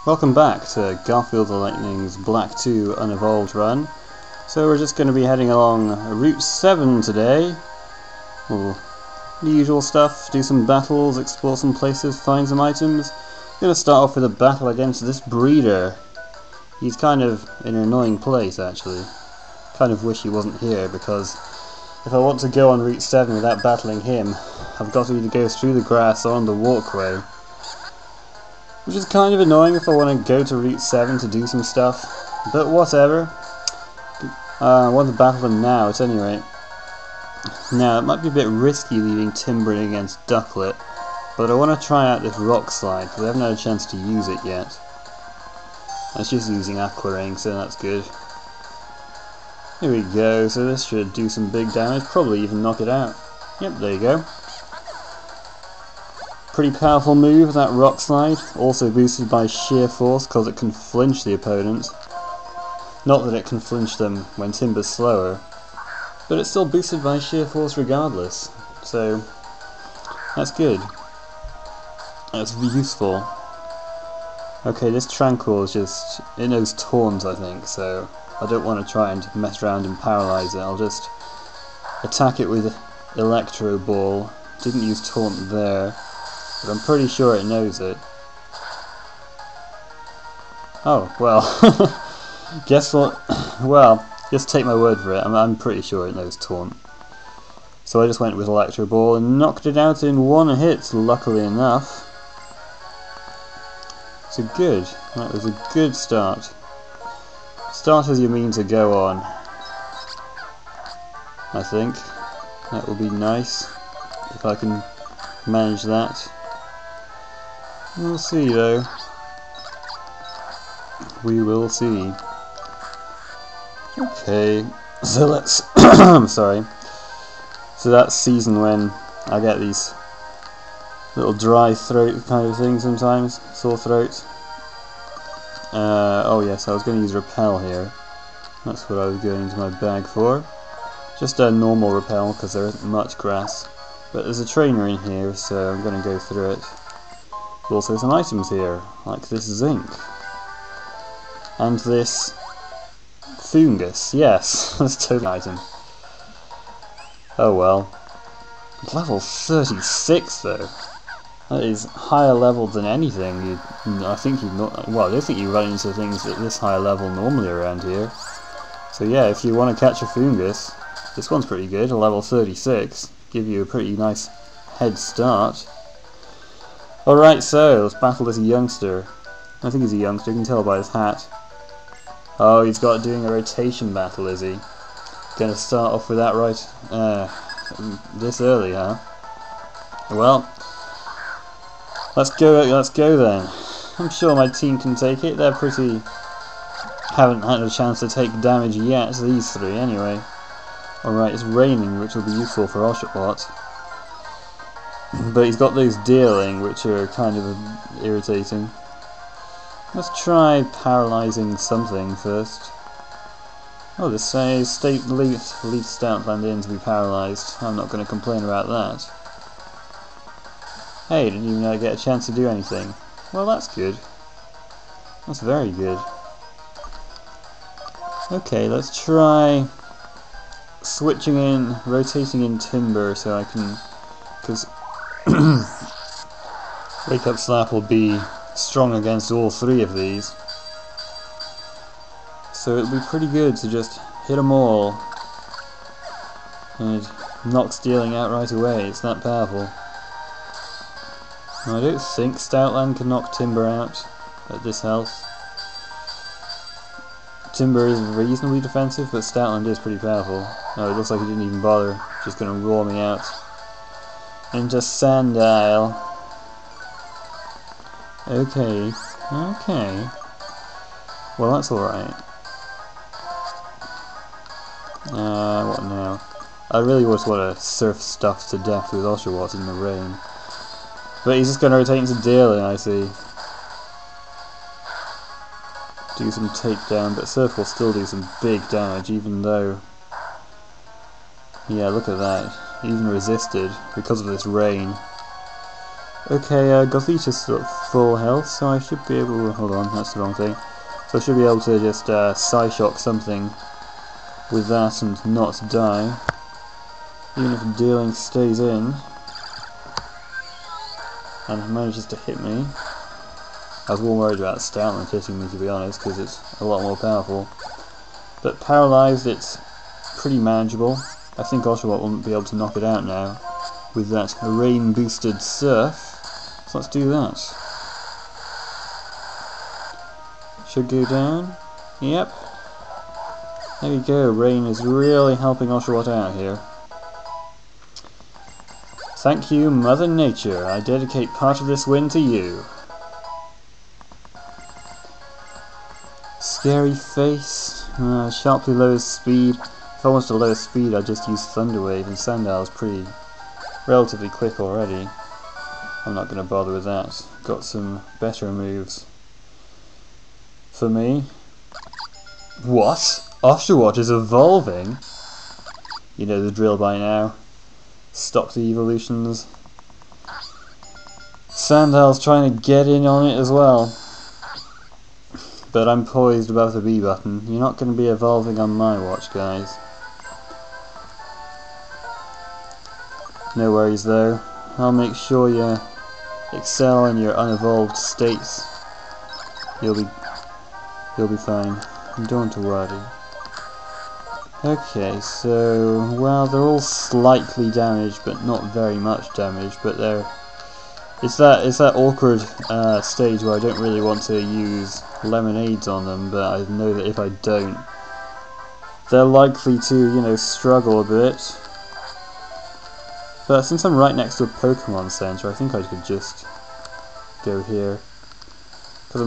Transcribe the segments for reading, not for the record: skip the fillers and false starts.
Welcome back to Garfield the Lightning's Black 2 Unevolved run. So we're just going to be heading along Route 7 today. Well, the usual stuff, do some battles, explore some places, find some items. Going to start off with a battle against this breeder. He's kind of in an annoying place actually. Kind of wish he wasn't here because if I want to go on Route 7 without battling him, I've got to either go through the grass or on the walkway. Which is kind of annoying if I want to go to Route 7 to do some stuff, but whatever. I want to battle them now at any rate. Now, it might be a bit risky leaving Timburr against Ducklet, but I want to try out this rock slide because I haven't had a chance to use it yet. I was just using Aqua Ring, so that's good. Here we go, so this should do some big damage, probably even knock it out. Yep, there you go. Pretty powerful move, that rock slide, also boosted by sheer force because it can flinch the opponent. Not that it can flinch them when Timburr's slower, but it's still boosted by sheer force regardless, so that's good. That's useful. Okay, this Tranquil is just, it knows Taunt I think, so I don't want to try and mess around and paralyze it. I'll just attack it with Electro Ball. Didn't use Taunt there, but I'm pretty sure it knows it. Oh, well, guess what? Well, just take my word for it, I'm pretty sure it knows Taunt. So I just went with Electro Ball and knocked it out in one hit, luckily enough. So good, that was a good start. Start as you mean to go on, I think. That will be nice, if I can manage that. We'll see though. We will see. Okay, so let's I'm sorry. So that's season when I get these little dry throat kind of thing sometimes, sore throat. Oh yes, I was going to use Repel here. That's what I was going into my bag for. Just a normal Repel because there isn't much grass. But there's a trainer in here, so I'm going to go through it. There's also some items here, like this zinc. And this fungus, yes, that's totally an item. Oh well. Level 36 though. That is higher level than anything. I think you'd not. Well, I don't think you run into things at this higher level normally around here. So yeah, if you want to catch a fungus, this one's pretty good. A level 36, give you a pretty nice head start. Alright, so let's battle this youngster. I think he's a youngster. You can tell by his hat. Oh, he's got doing a rotation battle, is he? Gonna start off with that right this early, huh? Well, let's go then. I'm sure my team can take it. They're pretty... haven't had a chance to take damage yet, these three anyway. Alright, it's raining, which will be useful for Oshawott. But he's got those dealing, which are kind of irritating. Let's try paralysing something first. Oh, this says state lead Stoutland in to be paralysed. I'm not going to complain about that. Hey, didn't even get a chance to do anything. Well, that's good. That's very good. Okay, let's try switching in, rotating in Timburr so I can... because Wake Up Slap will be strong against all three of these. So it'll be pretty good to just hit them all. And it knocks dealing out right away, it's that powerful. I don't think Stoutland can knock Timburr out at this health. Timburr is reasonably defensive, but Stoutland is pretty powerful. Oh, it looks like he didn't even bother. Just gonna roar me out. Into Sandile. Okay. Okay. Well, that's alright. What now? I really just want to surf stuff to death with Oshawott in the rain. But he's just going to rotate into dealing, I see. Do some takedown, but Surf will still do some big damage, even though... Yeah, look at that. Even resisted, because of this rain. Okay, Gothita's still at full health, so I should be able to... Hold on, that's the wrong thing. So I should be able to just Psyshock something with that and not die. Even if dealing stays in. And it manages to hit me. I was more worried about Stoutland hitting me, to be honest, because it's a lot more powerful. But paralysed, it's pretty manageable. I think Oshawott won't be able to knock it out now with that rain-boosted surf. So let's do that. Should go down. Yep. There we go. Rain is really helping Oshawott out here. Thank you, Mother Nature. I dedicate part of this win to you. Scary face. Sharply lowers speed. If I wanted to lower speed, I'd just use Thunder Wave, and Sandile's pretty relatively quick already. I'm not going to bother with that. Got some better moves for me. What? Oshawott is evolving? You know the drill by now. Stop the evolutions. Sandile's trying to get in on it as well. But I'm poised above the B button. You're not going to be evolving on my watch, guys. No worries though. I'll make sure you excel in your unevolved states. You'll be fine. Don't worry. Okay, so well, they're all slightly damaged, but not very much damaged. But it's that awkward stage where I don't really want to use lemonades on them, but I know that if I don't, they're likely to, you know, struggle a bit. But since I'm right next to a Pokemon Center, I think I could just go here. Because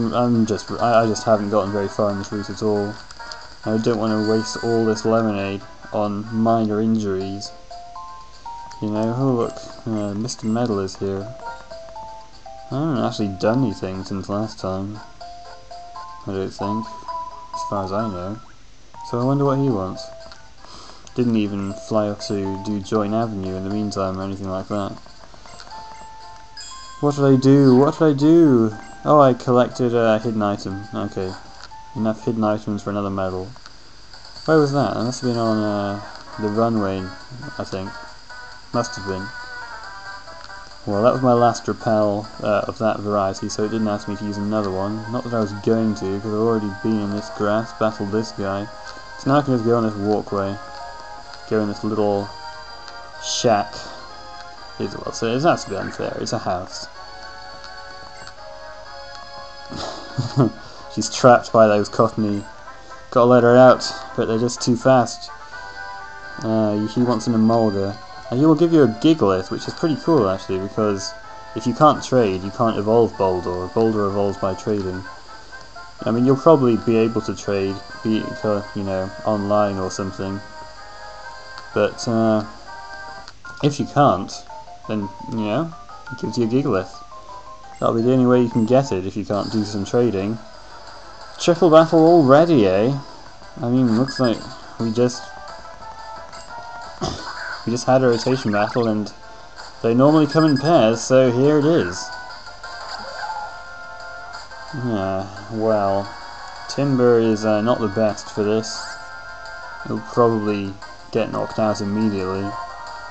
I just haven't gotten very far in this route at all. I don't want to waste all this lemonade on minor injuries. You know, oh look, Mr. Metal is here. I haven't actually done anything since last time. I don't think, as far as I know. So I wonder what he wants. Didn't even fly up to do Joint Avenue in the meantime or anything like that. What did I do? What did I do? Oh, I collected a hidden item. Okay. Enough hidden items for another medal. Where was that? That must have been on the runway, I think. Must have been. Well, that was my last repel of that variety, so it didn't ask me to use another one. Not that I was going to, because I've already been in this grass, battled this guy. So now I can just go on this walkway. Go in this little shack. Well, so it has to be unfair. It's a house. She's trapped by those cottony. Gotta let her out, but they're just too fast. He wants an Emolga. And he will give you a Gigalith, which is pretty cool actually, because if you can't trade, you can't evolve Boulder. Boulder evolves by trading. I mean, you'll probably be able to trade, be it, you know, online or something. But if you can't, then, you know, it gives you a Gigalith. That'll be the only way you can get it if you can't do some trading. Triple battle already, eh? I mean, looks like we just had a rotation battle, and they normally come in pairs, so here it is. Yeah, well, Timburr is not the best for this. He'll probably get knocked out immediately,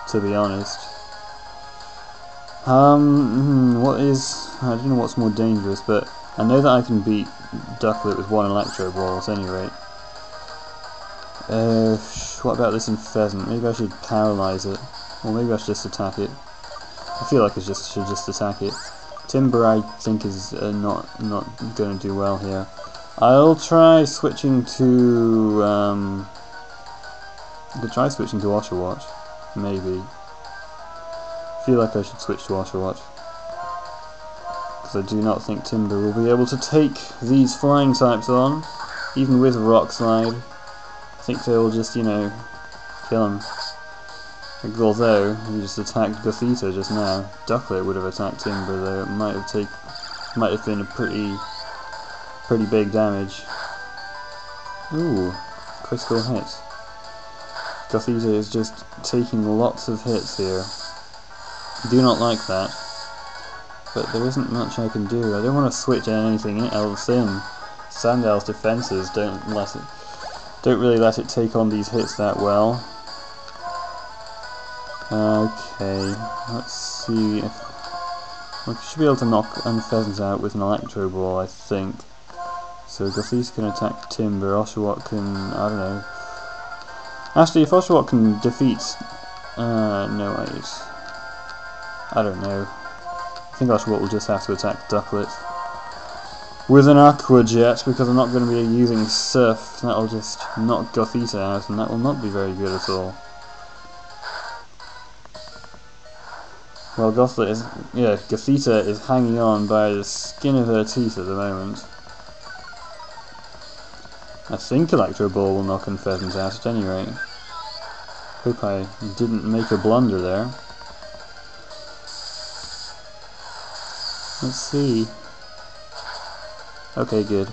to be honest. What is... I don't know what's more dangerous, but I know that I can beat Ducklet with one Electro Ball at any rate. What about this in Pheasant? Maybe I should paralyze it. Or maybe I should just attack it. I feel like I should just attack it. Timburr, I think, is not going to do well here. I'll try switching to... I could try switching to Oshawott. Maybe. I feel like I should switch to Oshawott. Because I do not think Timburr will be able to take these flying types on, even with Rock Slide. I think they will just, you know, kill him. Although, he just attacked Gothita just now. Ducklet would have attacked Timburr though, it might have been a pretty big damage. Ooh, critical hit. Gothita is just taking lots of hits here. Do not like that. but there isn't much I can do. I don't want to switch anything else in. Sandile's defenses don't really let it take on these hits that well. Okay, let's see if we should be able to knock Unpheasant out with an Electro Ball, I think. So Gothita can attack Timburr, Oshawott can, I don't know. Actually, if Oshawott can defeat, no wait, I don't know. I think Oshawott will just have to attack Ducklet with an Aqua Jet, because I'm not going to be using Surf. That'll just knock Gothita out, and that will not be very good at all. Well, Gothita is hanging on by the skin of her teeth at the moment. I think Electro Ball will knock Unpheasant out at any rate. Hope I didn't make a blunder there. Let's see. Okay, good.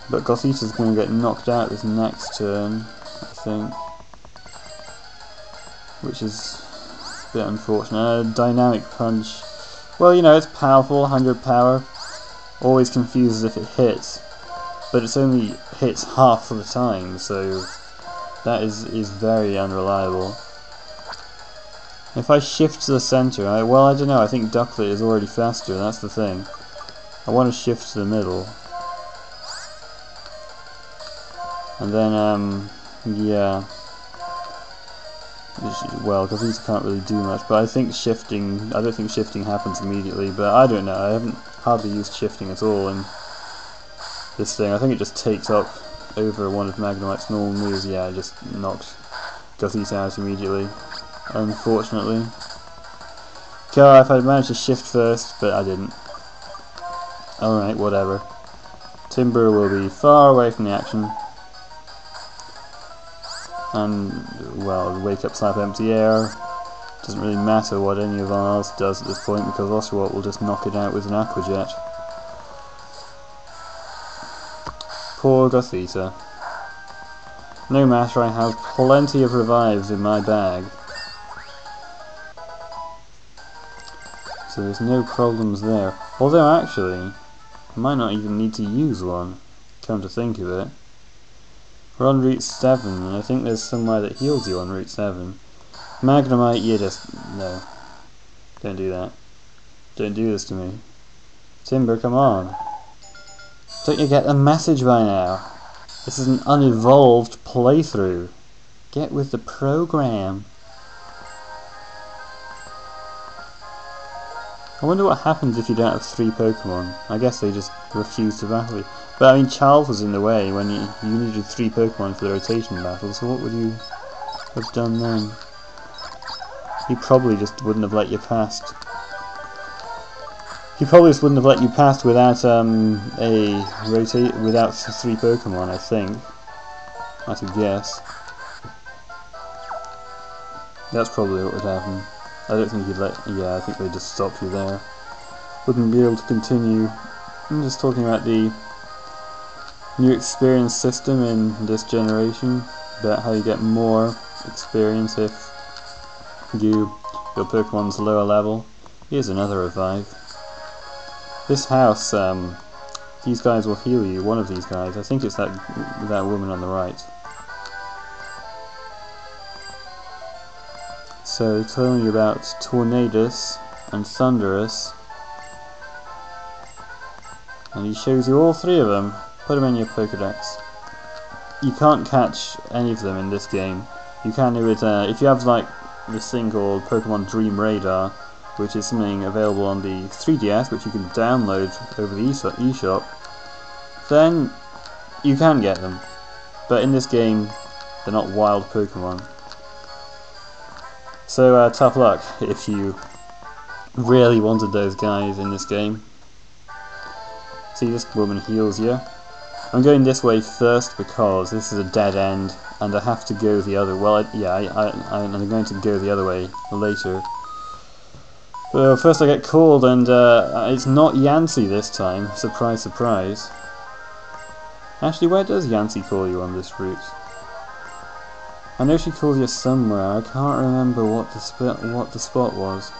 But Gothita's going to get knocked out this next turn, I think. Which is a bit unfortunate. Dynamic Punch. Well, you know, it's powerful, 100 power. Always confuses if it hits. But it's only hits half of the time, so that is very unreliable. If I shift to the center, well, I don't know, I think Ducklet is already faster, that's the thing. I want to shift to the middle. And then, yeah. Well, Gothita can't really do much, but I don't think shifting happens immediately, but I don't know, I haven't hardly used shifting at all in this thing. I think it just takes up over one of Magnemite's normal moves. Yeah, I just knocked Gothita out immediately, unfortunately. God, if I'd managed to shift first, but I didn't. Alright, whatever. Timburr will be far away from the action. And, well, Wake Up Slap Empty Air. Doesn't really matter what any of ours does at this point, because Oshawott will just knock it out with an Aqua Jet. Poor Gothita. No matter, I have plenty of revives in my bag. So there's no problems there. Although actually, I might not even need to use one, come to think of it. We're on Route 7, and I think there's somewhere that heals you on Route 7. Magnemite, you just... no. Don't do that. Don't do this to me. Timburr, come on. Don't you get the message by now? This is an unevolved playthrough. Get with the program. I wonder what happens if you don't have 3 Pokemon. I guess they just refuse to battle you. But I mean, Charles was in the way when you needed 3 Pokemon for the rotation battle, so what would you have done then? He probably just wouldn't have let you past. He probably just wouldn't have let you past without without 3 Pokemon, I think. That's a guess. That's probably what would happen. I don't think he'd yeah, I think they'd just stop you there. Wouldn't be able to continue. I'm just talking about the new experience system in this generation, about how you get more experience if your Pokemon's lower level. Here's another revive. This house, these guys will heal you, one of these guys. I think it's that woman on the right. So, telling you about Tornadus and Thunderous. And he shows you all 3 of them. Put them in your Pokedex. You can't catch any of them in this game. You can do it, if you have like this thing called Pokemon Dream Radar, which is something available on the 3DS, which you can download over the eShop, then you can get them. But in this game, they're not wild Pokemon. So tough luck if you really wanted those guys in this game. See, this woman heals you. I'm going this way first because this is a dead end, and I have to go the other. Well, I'm going to go the other way later. Well, first I get called, and it's not Yancy this time. Surprise, surprise. Actually, where does Yancy call you on this route? I know she calls you somewhere. I can't remember what the spot was.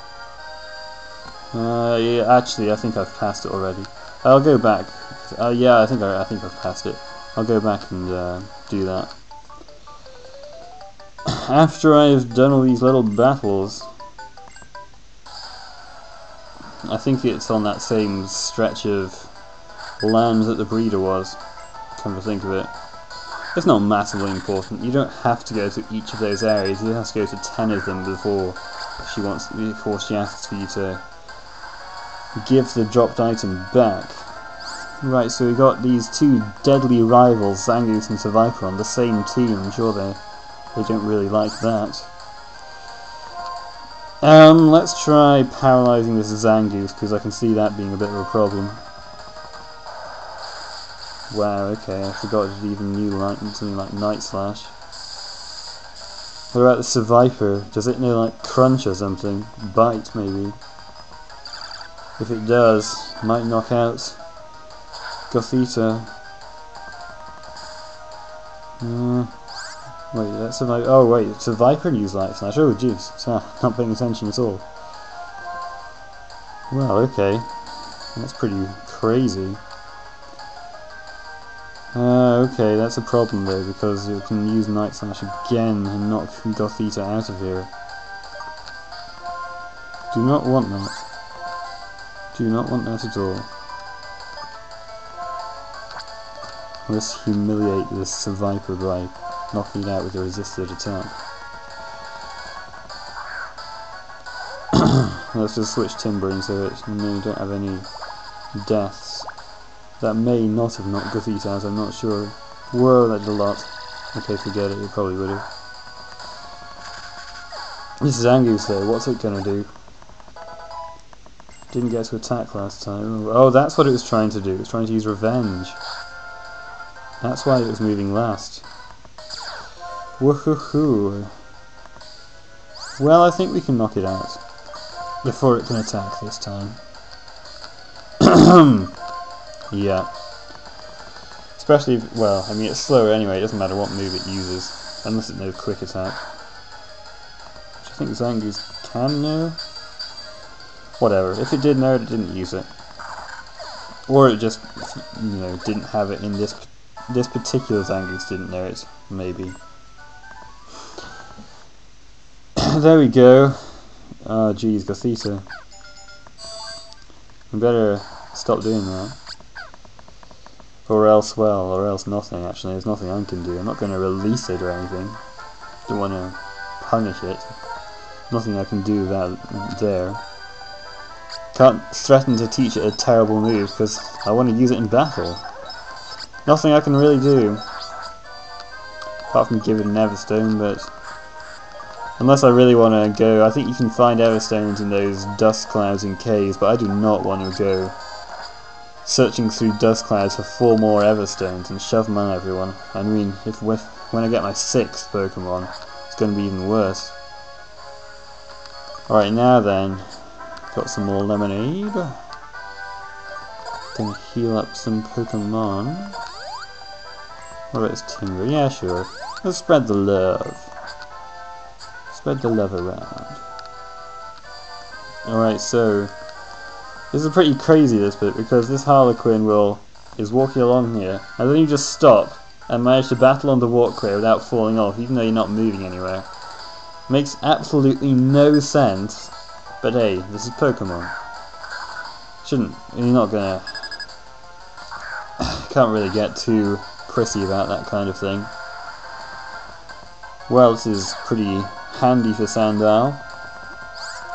Yeah, actually, I think I've passed it already. I'll go back. Yeah, I think I've passed it. I'll go back and do that. After I've done all these little battles, I think it's on that same stretch of land that the breeder was. Come to think of it, it's not massively important. You don't have to go to each of those areas. You have to go to 10 of them before she asks for you to give the dropped item back. Right, so we got these two deadly rivals, Zangoose and Viper, on the same team. I'm sure they don't really like that. Let's try paralysing this Zangoose, because I can see that being a bit of a problem. Wow, okay, I forgot it even knew something like Night Slash. What about the Viper? Does it know like Crunch or something? Bite, maybe? If it does, might knock out Gothita. Wait, that's a Viper. Oh wait, it's a Viper news Night Slash. Oh jeez, not paying attention at all. Well, okay, that's pretty crazy. Okay, that's a problem though, because you can use Night Slash again and knock Gothita out of here. Do not want that. Do not want that at all. Let's humiliate this Viper by knocking it out with a resisted attack. Let's just switch Timburr into it, and then we don't have any deaths. That may not have knocked Gothita out, I'm not sure. Whoa, that did a lot. Okay, forget it, probably would have. This Zangoose though, what's it gonna do? Didn't get to attack last time. Oh, that's what it was trying to do. It was trying to use revenge. That's why it was moving last. Woohoo! Well, I think we can knock it out before it can attack this time. Yeah. Especially if, well, I mean it's slower anyway, it doesn't matter what move it uses, unless it knows quick attack. Which I think Zangoose can know? Whatever, if it did know it, it didn't use it. Or it just, you know, didn't have it in this particular Zangoose didn't know it, maybe. There we go. Oh geez, Gothita. I better stop doing that. Or else, well, or else nothing actually. There's nothing I can do. I'm not going to release it or anything. Don't want to punish it. Nothing I can do without there. Can't threaten to teach it a terrible move because I want to use it in battle. Nothing I can really do. Apart from give it an Everstone, but unless I really want to go, I think you can find Everstones in those dust clouds and caves, but I do not want to go searching through dust clouds for 4 more Everstones and shove them on everyone. I mean, when I get my 6th Pokemon, it's going to be even worse. Alright, now then, got some more lemonade. Gonna heal up some Pokemon. What about this Timburr? Yeah, sure. Let's spread the love. Spread the love around. Alright, so this is pretty crazy, this bit, because this Harlequin is walking along here, and then you just stop and manage to battle on the walkway without falling off, even though you're not moving anywhere. Makes absolutely no sense, but hey, this is Pokemon. You're not gonna... can't really get too prissy about that kind of thing. Well, this is pretty handy for Sandile.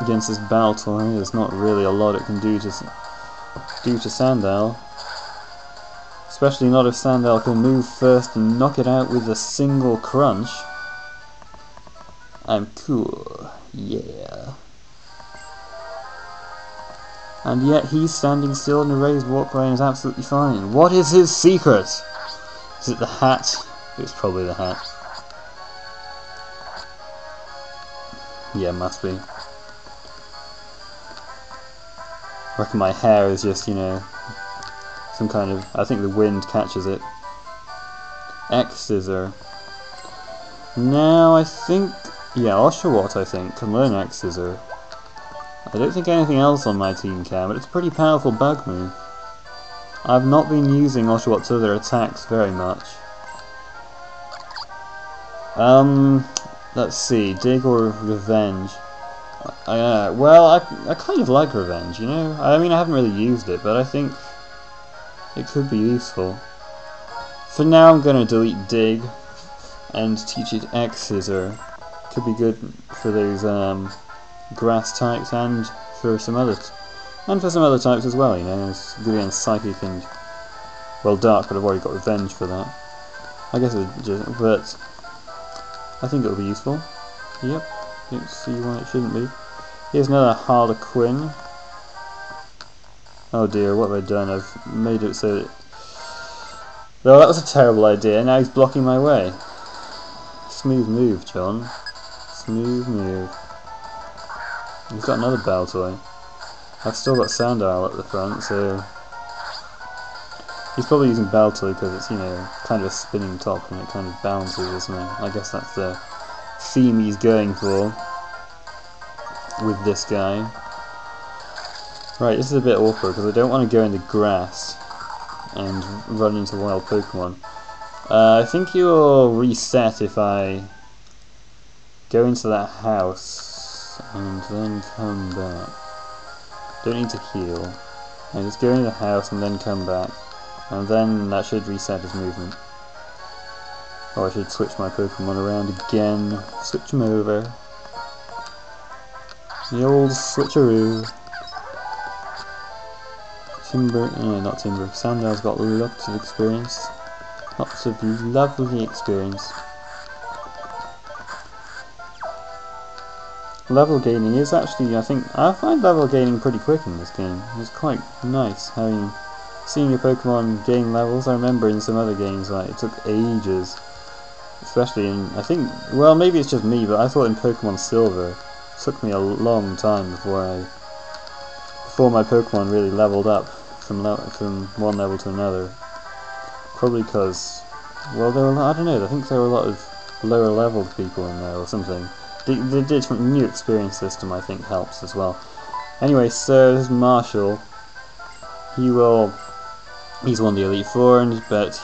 Against this Baltoy, there's not really a lot it can do to Sandile. Especially not if Sandile can move first and knock it out with a single crunch. I'm cool, yeah. And yet he's standing still in a raised walkway and is absolutely fine. What is his secret? Is it the hat? It's probably the hat. Yeah, must be. I reckon my hair is just, you know, some kind of... I think the wind catches it. X-Scissor. Now, I think... yeah, Oshawott, I think, can learn X-Scissor. I don't think anything else on my team can, but it's a pretty powerful bug move. I've not been using Oshawott's other attacks very much. Let's see, Dig or Revenge. Well, I kind of like Revenge, you know? I mean, I haven't really used it, but I think it could be useful. For now, I'm going to delete Dig and teach it X-Scissor. Could be good for those grass types and for some other types as well, you know. It's good against Psychic and, well, Dark, but I've already got Revenge for that. I guess but I think it'll be useful. Yep, don't see why it shouldn't be. Here's another Harlequin. Oh dear, what have I done? I've made it so that... Well, that was a terrible idea, now he's blocking my way. Smooth move, John. Smooth move. We've got another Baltoy. I've still got Sandile at the front, so... He's probably using Baltoy because it's, you know, kind of a spinning top and it kind of bounces or something. I guess that's the theme he's going for with this guy. Right, this is a bit awkward because I don't want to go in the grass and run into wild Pokemon. I think you'll reset if I go into that house and then come back. Don't need to heal. I just go into the house and then come back. And then that should reset his movement. Or I should switch my Pokemon around again. Switch them over. The old switcheroo. Timburr, no, not Timburr. Sandile's got lots of experience. Lots of lovely experience. Level gaining is actually, I find level gaining pretty quick in this game. It's quite nice seeing your Pokemon gain levels. I remember in some other games, like, it took ages. Especially in, I think, well, maybe it's just me, but I thought in Pokemon Silver, it took me a long time before my Pokemon really leveled up from one level to another. Probably because, well, I don't know, I think there were a lot of lower leveled people in there or something. The different new experience system, I think, helps as well. Anyway, so this is Marshall. He's won the Elite Four, but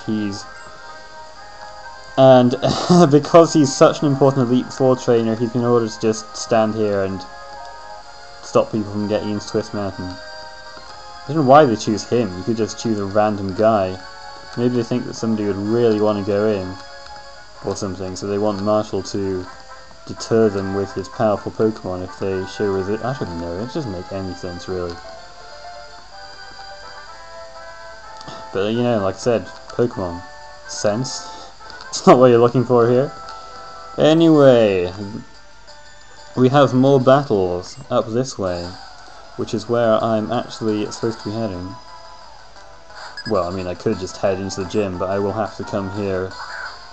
because he's such an important Elite Four trainer, he's been ordered to just stand here and stop people from getting into Twist Mountain. I don't know why they choose him. You could just choose a random guy. Maybe they think that somebody would really want to go in, or something, so they want Marshall to deter them with his powerful Pokemon if they show resist. I don't know, it doesn't make any sense, really. But, you know, like I said, Pokemon. Sense. It's not what you're looking for here. Anyway, we have more battles up this way, which is where I'm actually supposed to be heading. Well, I mean, I could just head into the gym, but I will have to come here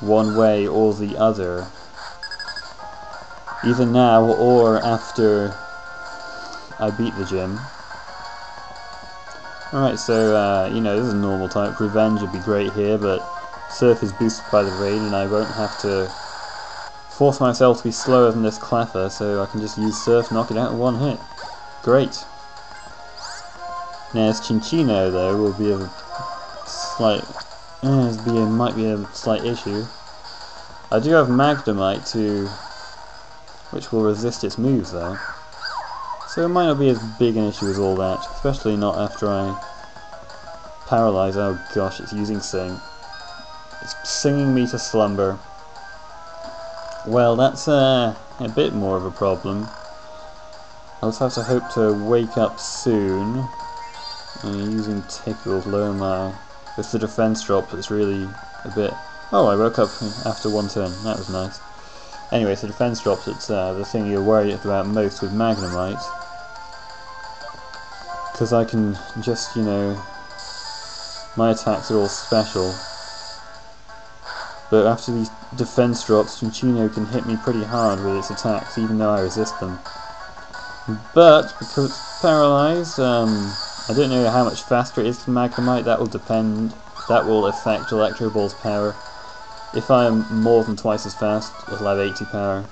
one way or the other. Either now or after I beat the gym. Alright, so, you know, this is a normal type. Revenge would be great here, but Surf is boosted by the rain, and I won't have to force myself to be slower than this Cleffer, so I can just use Surf, knock it out in one hit. Great. Now, this Chinchino, though, will be a slight... might be a slight issue. I do have Magnemite, which will resist its moves, though. So it might not be as big an issue as all that, especially not after I paralyze. Oh gosh, it's using Sing. It's singing me to slumber. Well, that's a bit more of a problem. I'll just have to hope to wake up soon. Using Tickle to lower my... With the defense drop, it's really a bit... Oh, I woke up after one turn. That was nice. Anyway, so defense drops, it's the thing you're worried about most with Magnemite. Because I can just, you know, my attacks are all special. But after these defense drops, Chinchino can hit me pretty hard with its attacks, even though I resist them. But, because it's paralyzed, I don't know how much faster it is than Magnemite. That will depend, that will affect Electro Ball's power. If I am more than twice as fast, it'll have 80 power.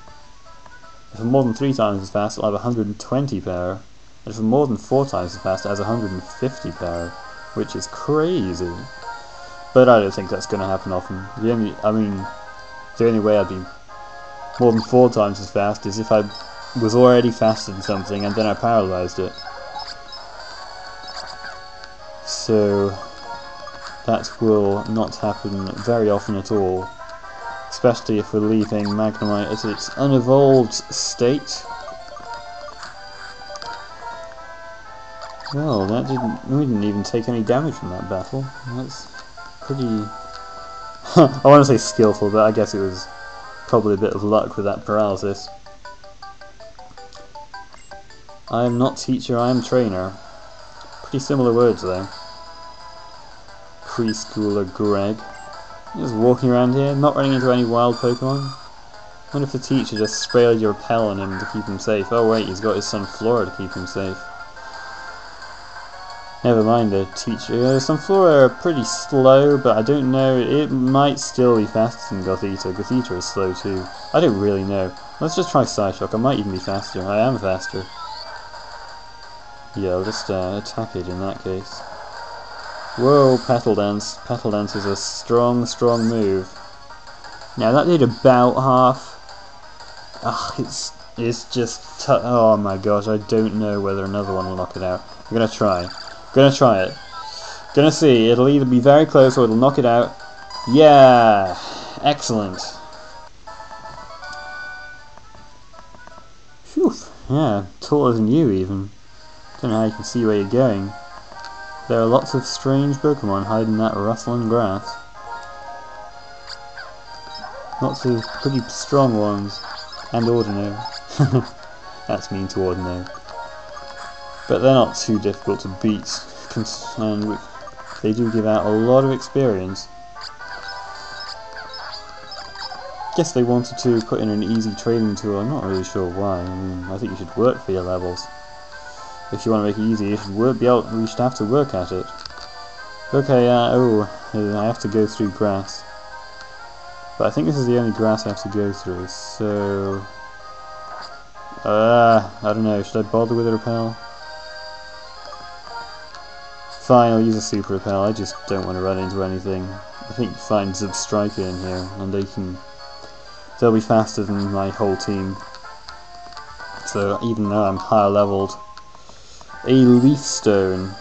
If I'm more than 3 times as fast, it'll have 120 power. And for more than 4 times as fast, it has 150 power, which is crazy. But I don't think that's going to happen often. The only way I'd be more than 4 times as fast is if I was already faster than something and then I paralyzed it. So that will not happen very often at all, especially if we're leaving Magnemite at its unevolved state. Well, we didn't even take any damage from that battle. That's pretty... I want to say skillful, but I guess it was probably a bit of luck with that paralysis. I am not teacher, I am trainer. Pretty similar words though. Preschooler Greg. Just walking around here, not running into any wild Pokemon. I wonder if the teacher just sprayed your repel on him to keep him safe. Oh wait, he's got his son Flora to keep him safe. Never mind the teacher. Sunflora are pretty slow, but I don't know. It might still be faster than Gothita. Gothita is slow too. I don't really know. Let's just try Psyshock. I might even be faster. I am faster. Yeah, I'll just attack it in that case. Whoa, Petal Dance. Petal Dance is a strong, strong move. Now that did about half. Ugh, it's just... oh my gosh, I don't know whether another one will knock it out. I'm gonna try. Gonna try it. Gonna see. It'll either be very close or it'll knock it out. Yeah! Excellent. Phew. Yeah, taller than you even. Don't know how you can see where you're going. There are lots of strange Pokemon hiding in that rustling grass. Lots of pretty strong ones. And Ordinary. That's mean to Ordinary. But they're not too difficult to beat, and they do give out a lot of experience. Guess they wanted to put in an easy training tool. I'm not really sure why. I think you should work for your levels. If you want to make it easy, you should you should have to work at it. Okay, I have to go through grass. But I think this is the only grass I have to go through, so... I don't know, should I bother with a repel? Fine, I'll use a super repel. I just don't want to run into anything. I think find Zubstriker in here, and they'll be faster than my whole team. So even though I'm higher leveled, a Leaf Stone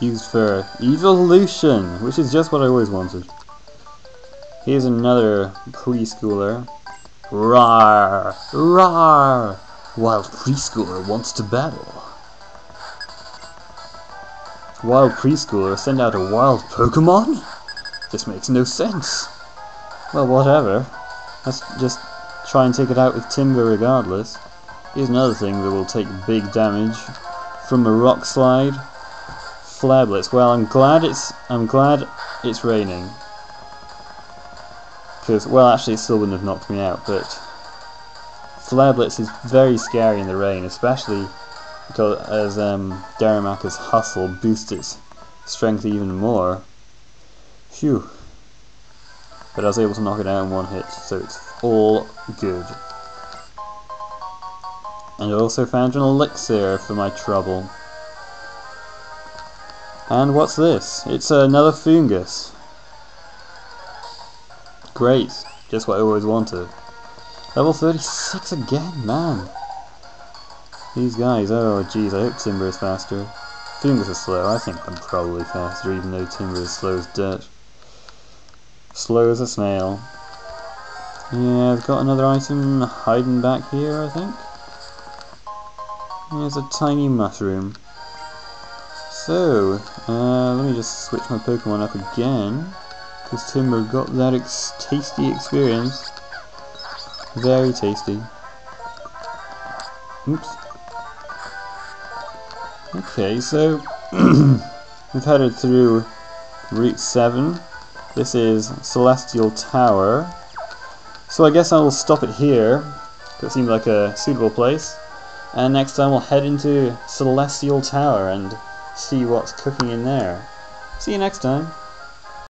used for evolution, which is just what I always wanted. Here's another preschooler. Rawr! Rawr! Wild preschooler wants to battle. Wild preschooler send out a wild Pokemon? This makes no sense. Well, whatever. Let's just try and take it out with Timburr regardless. Here's another thing that will take big damage from a rock slide. Flare Blitz. Well, I'm glad it's raining. Because, well, actually it still wouldn't have knocked me out, but Flare Blitz is very scary in the rain, especially because as Darumaka's Hustle boosts its strength even more. Phew. But I was able to knock it out in one hit, so it's all good. And I also found an elixir for my trouble. And what's this? It's another fungus. Great, just what I always wanted. Level 36 again, man. These guys, oh jeez, I hope Timburr is faster. Fungus is slow, I think I'm probably faster even though Timburr is slow as dirt. Slow as a snail. Yeah, I've got another item hiding back here, I think. There's a tiny mushroom. So, let me just switch my Pokemon up again. Because Timburr got that tasty experience. Very tasty. Oops. Okay, so we've headed through Route 7. This is Celestial Tower. So I guess I will stop it here. It seemed like a suitable place. And next time we'll head into Celestial Tower and see what's cooking in there. See you next time.